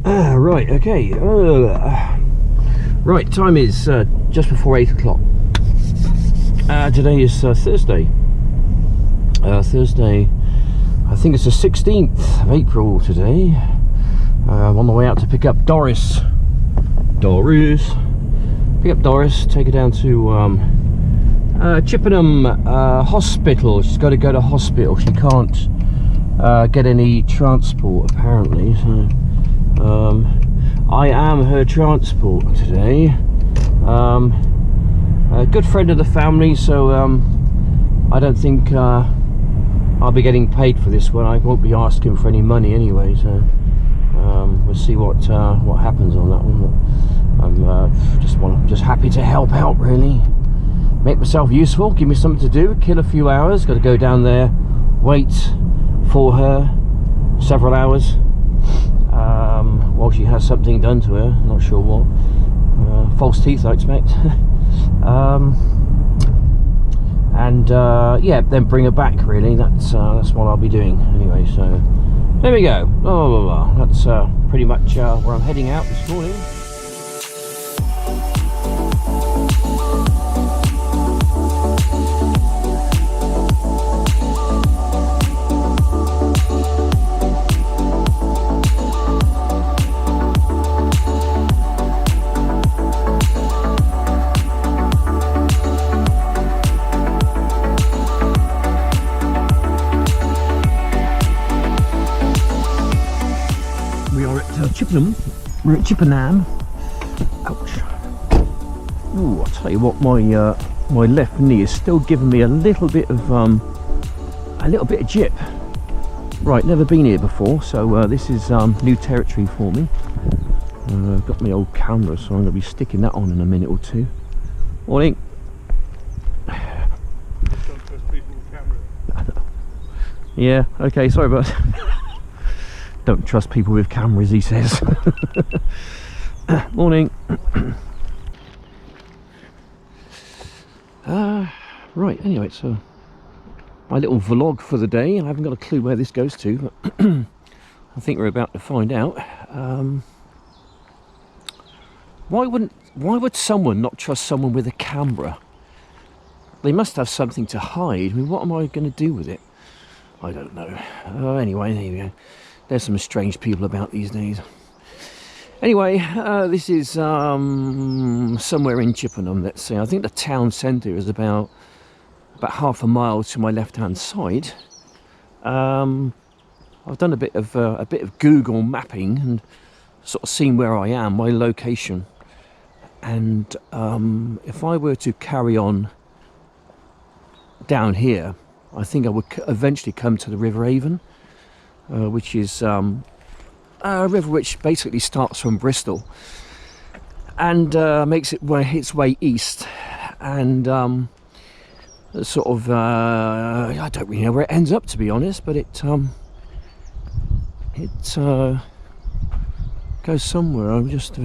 Right, okay. Right, time is just before 8 o'clock. Today is Thursday. Thursday, I think it's the 16th of April today. I'm on the way out to pick up Doris. Pick up Doris, take her down to Chippenham hospital. She's got to go to hospital. She can't get any transport apparently, so I am her transport today. A good friend of the family, so I don't think I'll be getting paid for this one. I won't be asking for any money anyway, so we'll see what happens on that one. I'm just happy to help out, really. Make myself useful, give me something to do, kill a few hours. Got to go down there, wait for her several hours while she has something done to her. Not sure what. False teeth, I expect. Yeah, then bring her back. Really, that's what I'll be doing anyway. So there we go. Blah, blah, blah, blah. That's pretty much where I'm heading out this morning. Chippenham. We're at Chippenham. Ouch. Ooh, I'll tell you what, my left knee is still giving me a little bit of jip. Right, never been here before, so this is new territory for me. I've got my old camera, so I'm going to be sticking that on in a minute or two. Morning. Don't trust people with cameras. Yeah, okay, sorry about that. Don't trust people with cameras, he says. Morning. Right, anyway, so my little vlog for the day. I haven't got a clue where this goes to, but I think we're about to find out. Why would someone not trust someone with a camera? They must have something to hide. I mean, what am I going to do with it? I don't know. Anyway, there you go. There's some strange people about these days. Anyway, this is somewhere in Chippenham, let's see. I think the town centre is about half a mile to my left-hand side. I've done a bit of Google mapping and sort of seen where I am, my location. And if I were to carry on down here, I think I would eventually come to the River Avon. Which is a river which basically starts from Bristol and makes its way east, and sort of I don't really know where it ends up, to be honest, but it goes somewhere. I'm just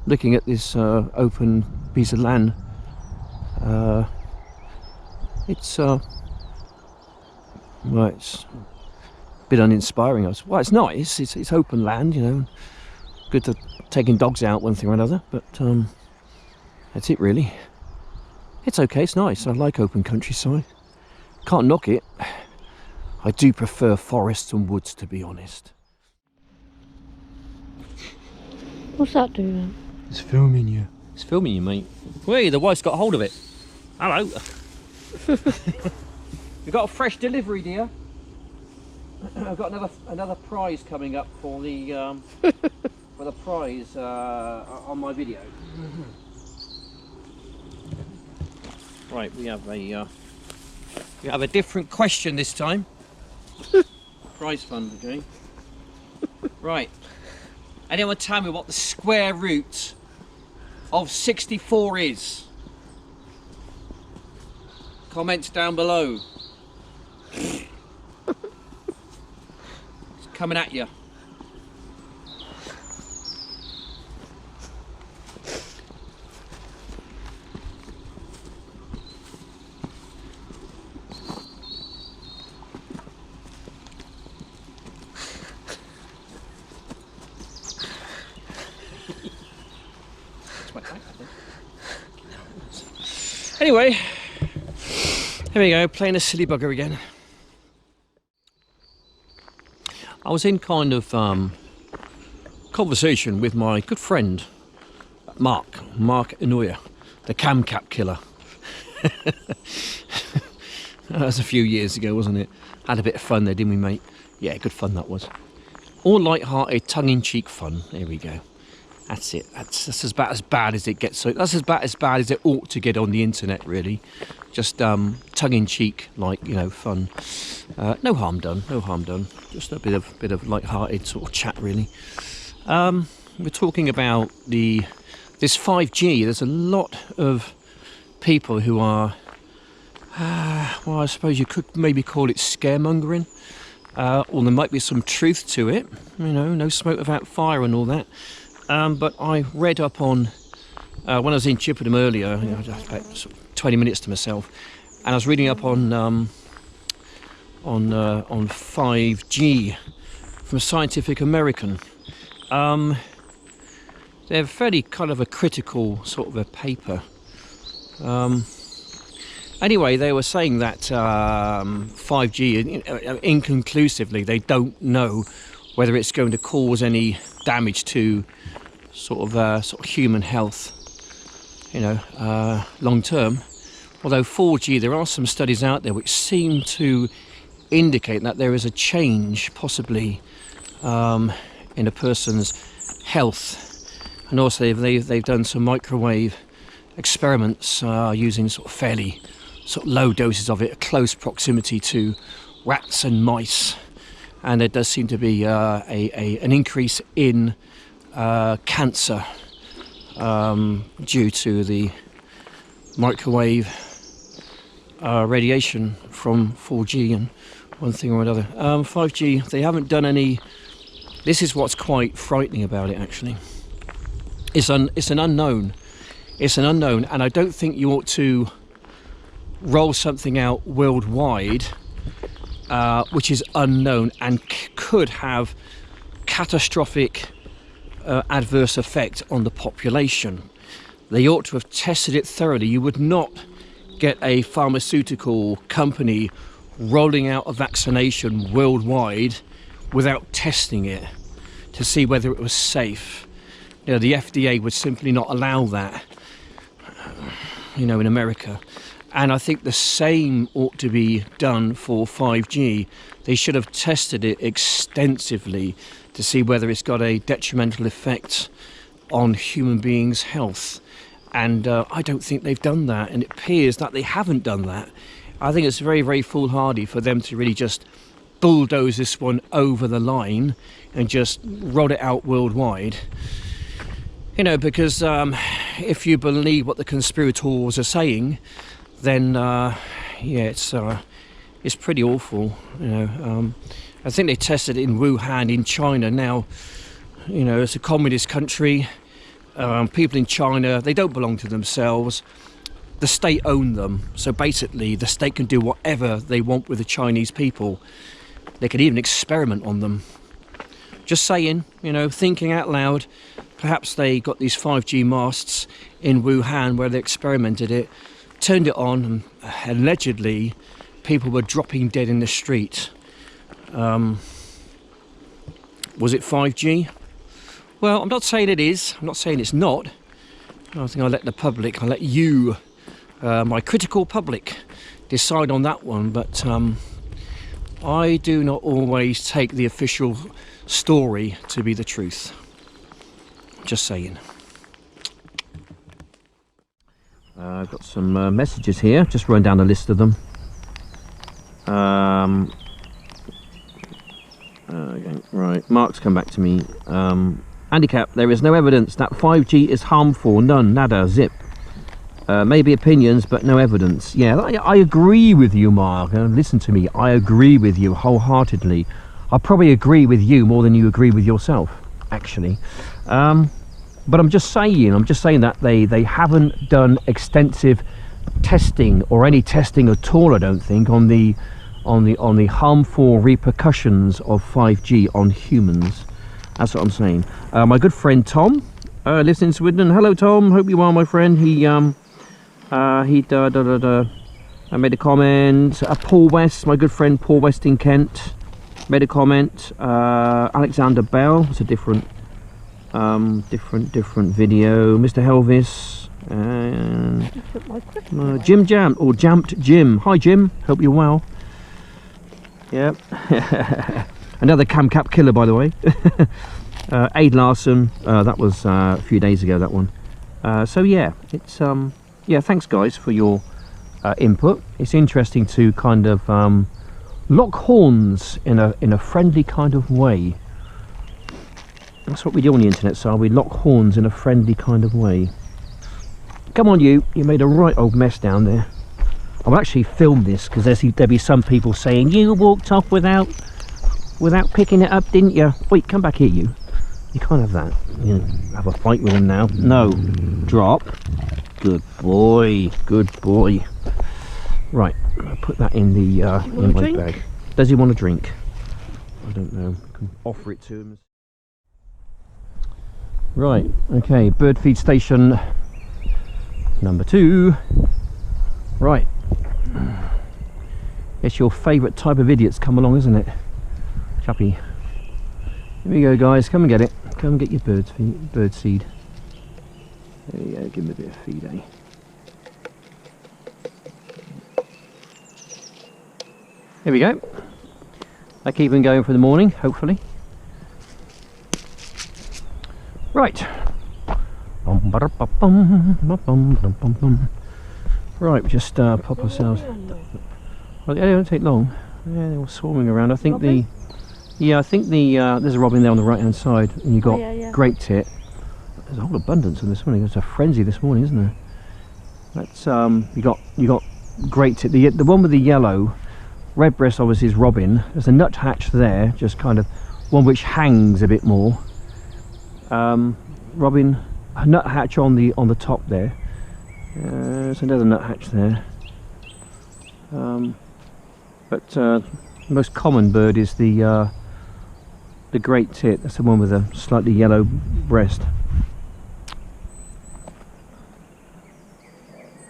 looking at this open piece of land. It's bit uninspiring. Well, it's nice. It's open land, you know. Good for taking dogs out, one thing or another. But that's it, really. It's okay. It's nice. I like open countryside. Can't knock it. I do prefer forests and woods, to be honest. What's that doing? It's filming you. It's filming you, mate. Wait, the wife's got hold of it. Hello. We've got a fresh delivery, dear. I've got another prize coming up for the prize on my video. Right, we have a different question this time. Prize fund again. Right. Anyone tell me what the square root of 64 is? Comments down below. Coming at you. Anyway, here we go, playing a silly bugger again. I was in kind of conversation with my good friend Mark Inouye, the cam cap killer. That was a few years ago, wasn't it? Had a bit of fun there, didn't we, mate? Yeah, good fun that was. All light-hearted, tongue-in-cheek fun. There we go. That's it. That's about as bad as it gets. So that's about as bad as it ought to get on the internet, really. Just tongue-in-cheek, like, you know, fun. No harm done. No harm done. Just a bit of light-hearted sort of chat, really. We're talking about this 5G. There's a lot of people who are, well, I suppose you could maybe call it scaremongering, or there might be some truth to it. You know, no smoke without fire and all that. But I read up on when I was in Chippenham earlier, you know, just about sort of 20 minutes to myself, and I was reading up on 5G from Scientific American. They're fairly kind of a critical sort of a paper. Anyway, they were saying that 5G, inconclusively, they don't know whether it's going to cause any damage to sort of human health, you know, long term. Although 4G, there are some studies out there which seem to indicate that there is a change, possibly, in a person's health. And also they've done some microwave experiments using sort of fairly sort of low doses of it, a close proximity to rats and mice, and there does seem to be an increase in cancer due to the microwave radiation from 4G and one thing or another. 5G, they haven't done any. This is what's quite frightening about it, actually. It's an unknown. It's an unknown, and I don't think you ought to roll something out worldwide which is unknown and could have catastrophic adverse effect on the population. They ought to have tested it thoroughly. You would not get a pharmaceutical company rolling out a vaccination worldwide without testing it to see whether it was safe. You know, the FDA would simply not allow that, you know, in America. And I think the same ought to be done for 5G. They should have tested it extensively to see whether it's got a detrimental effect on human beings' health. And I don't think they've done that, and it appears that they haven't done that. I think it's very, very foolhardy for them to really just bulldoze this one over the line and just roll it out worldwide. You know, because if you believe what the conspirators are saying, then yeah, it's pretty awful. You know, I think they tested it in Wuhan in China. Now, you know, it's a communist country. People in China, they don't belong to themselves. The state own them, so basically the state can do whatever they want with the Chinese people. They can even experiment on them. Just saying, you know, thinking out loud. Perhaps they got these 5G masts in Wuhan where they experimented it, turned it on, and allegedly people were dropping dead in the street. Was it 5G? Well, I'm not saying it is. I'm not saying it's not. I think I'll let the public, I'll let you, my critical public, decide on that one. But I do not always take the official story to be the truth. Just saying. I've got some messages here. Just run down a list of them. Okay, right, Mark's come back to me. Handicap, there is no evidence that 5G is harmful. None, nada, zip. Maybe opinions, but no evidence. Yeah, I agree with you, Mark. Listen to me, I agree with you wholeheartedly. I probably agree with you more than you agree with yourself, actually. But I'm just saying that they haven't done extensive testing or any testing at all, I don't think, on the harmful repercussions of 5G on humans. That's what I'm saying. My good friend Tom lives in Sweden. Hello, Tom. Hope you are, my friend. He I made a comment. Paul West, my good friend Paul West in Kent, made a comment. Alexander Bell, it's a different video. Mr. Helvis, and Jim Jam, or Jamped Jim. Hi Jim, hope you're well. Yep. Another Cam Cap killer, by the way. Aid Larson, that was a few days ago, that one. So yeah, it's yeah, thanks guys for your input. It's interesting to kind of lock horns in a friendly kind of way. That's what we do on the internet, so we lock horns in a friendly kind of way. Come on, you made a right old mess down there. I'll actually film this because there'll be some people saying you walked off without picking it up, didn't you? Wait, come back here, you can't have that. You know, have a fight with him now. No, drop. Good boy, good boy. Right, I'll put that in the in my bag. Does he want a drink? I don't know. I can offer it to him. Right, okay, bird feed station number 2. Right, it's your favourite type of idiots come along, isn't it, Chappy? Here we go, guys. Come and get it. Come and get your bird seed. There you go. Give him a bit of feed, eh? Here we go. I keep him going for the morning, hopefully. Right. Right, we just pop ourselves. Well, they don't take long. Yeah, they're all swarming around. I think Robin? there's a robin there on the right hand side, and you got yeah. great tit. There's a whole abundance of this morning. There's a frenzy this morning, isn't there? That's you got great tit. The one with the yellow redbreast obviously is robin. There's a nuthatch there, just kind of one which hangs a bit more. Robin, a nuthatch on the top there. There's another nuthatch there. But the most common bird is the great tit. That's the one with a slightly yellow breast.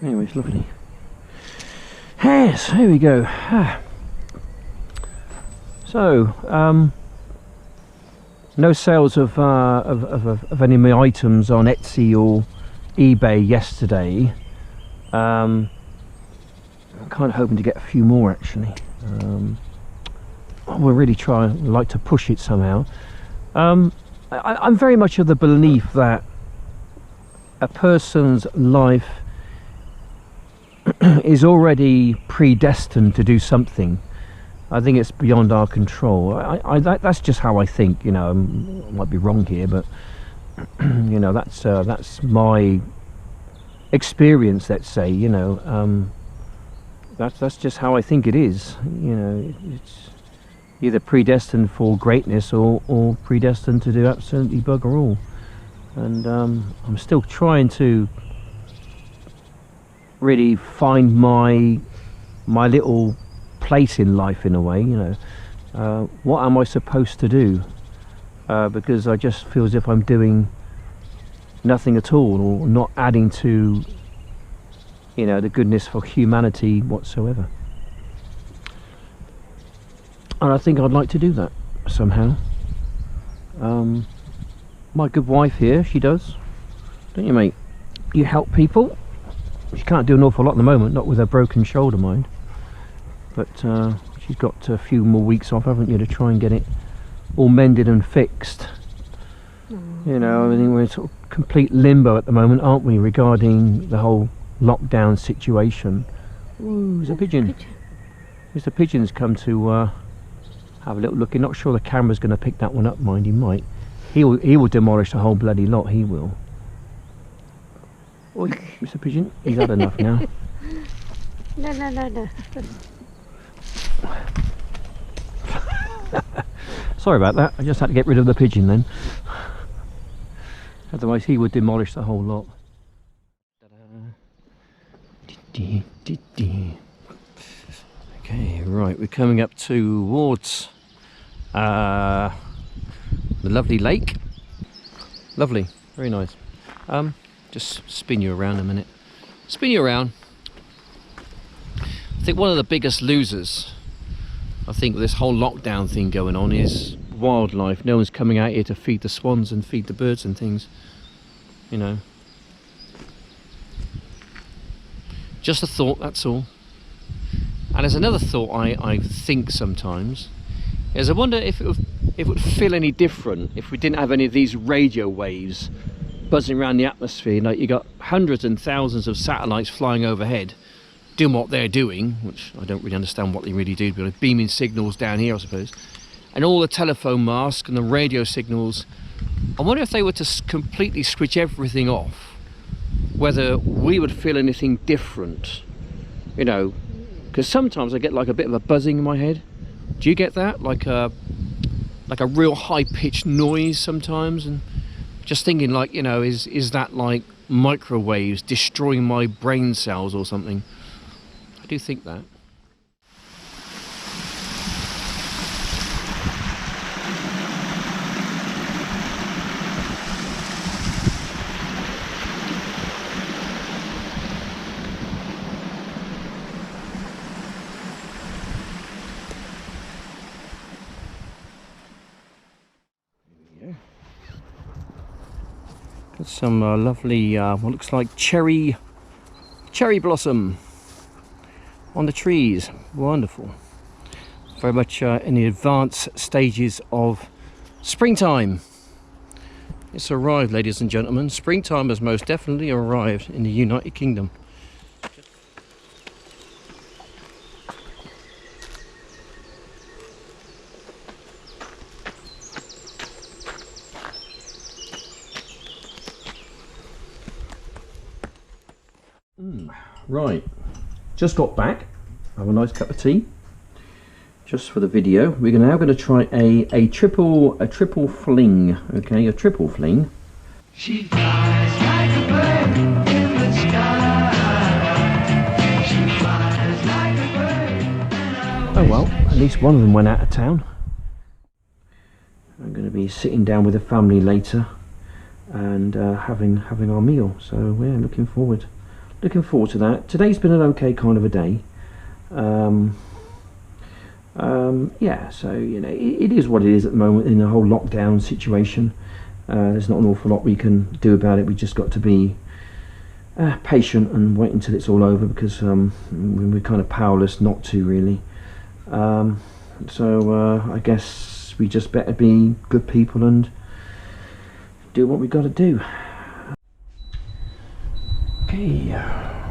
Anyway, it's lovely. Yes, here we go. So, no sales of any of my items on Etsy or eBay yesterday. I'm kind of hoping to get a few more actually. We'll really like to push it somehow. I'm very much of the belief that a person's life is already predestined to do something. I think it's beyond our control. That's just how I think. You know, I might be wrong here, but you know, that's my experience. Let's say, you know, that's just how I think it is. You know, it's either predestined for greatness or predestined to do absolutely bugger all. And I'm still trying to really find my little place in life, in a way. You know, what am I supposed to do? Because I just feel as if I'm doing nothing at all, or not adding to, you know, the goodness for humanity whatsoever. And I think I'd like to do that somehow. My good wife here, she does, don't you, mate? You help people. She can't do an awful lot at the moment, not with her broken shoulder, mind. But she's got a few more weeks off, haven't you, to try and get it all mended and fixed. You know, I mean, we're in sort of complete limbo at the moment, aren't we, regarding the whole lockdown situation. Ooh, there's a pigeon. Mr. Pigeon's come to have a little look. I'm not sure the camera's going to pick that one up, mind. He might. He will demolish the whole bloody lot, he will. Oi, Mr. Pigeon, he's had enough now. No. Sorry about that, I just had to get rid of the pigeon then. Otherwise he would demolish the whole lot. Okay, right, we're coming up towards the lovely lake. Lovely, very nice. Just spin you around a minute. spin you around. I think one of the biggest losers, I think, with this whole lockdown thing going on is wildlife. No one's coming out here to feed the swans and feed the birds and things, you know. Just a thought, that's all. And there's another thought I think sometimes, is I wonder if it would feel any different if we didn't have any of these radio waves buzzing around the atmosphere. Like, you got hundreds and thousands of satellites flying overhead doing what they're doing, which I don't really understand what they really do, but beaming signals down here, I suppose, and all the telephone masts and the radio signals. I wonder if they were to completely switch everything off, whether we would feel anything different, you know, because sometimes I get like a bit of a buzzing in my head. Do you get that? Like a real high-pitched noise sometimes, and just thinking, like, you know, is that like microwaves destroying my brain cells or something? I do think that. Got some lovely, what looks like cherry blossom on the trees. Wonderful. Very much in the advanced stages of springtime. It's arrived, ladies and gentlemen. Springtime has most definitely arrived in the United Kingdom. Right, just got back. Have a nice cup of tea, just for the video. We're now going to try a triple fling. Okay, a triple fling. She flies like a bird in the sky. She flies like a bird. Oh well, at least one of them went out of town. I'm going to be sitting down with the family later and having our meal. So we're looking forward to that. Today's been an okay kind of a day. Yeah, so, you know, it is what it is at the moment in the whole lockdown situation. There's not an awful lot we can do about it. We just got to be patient and wait until it's all over, because we're kind of powerless not to, really. So I guess we just better be good people and do what we got to do. Okay,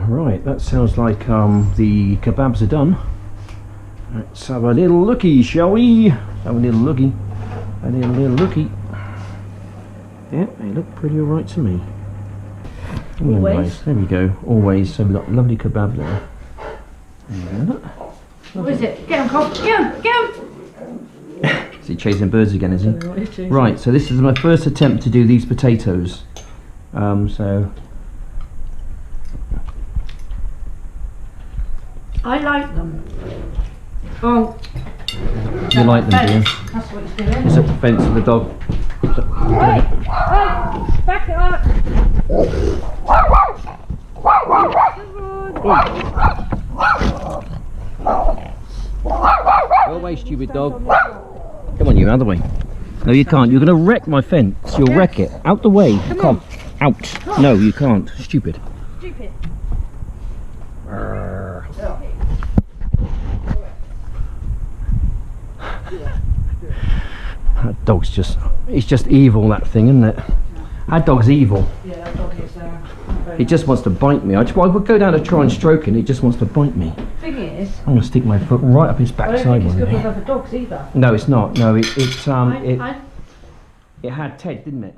right, that sounds like the kebabs are done. Let's have a little looky, shall we? Have a little looky. A little looky. Yeah, they look pretty alright to me. Always. There we go, always. So we've got a lovely kebab there. What is it? Get him, Cole. Get him! Is he chasing birds again, is he? Right, so this is my first attempt to do these potatoes. So I like them. Oh. you like them, do you? That's what it's doing. It's up the fence with the dog. Hey! Hey! Back it up! Go away, stupid dog. Come on, you, out of the way. No, you can't. You're going to wreck my fence. You'll wreck it. Out the way. Come on. Out. No, you can't. Stupid. Stupid. That dog's it's just evil, that thing, isn't it? That dog's evil. Yeah, that dog is He just wants to bite me. I would go down to try and stroke it, and he just wants to bite me. Thing is, I'm going to stick my foot right up his I don't backside. think it's one good day. with other dogs either. No, it's not. No, it had I Ted, didn't it?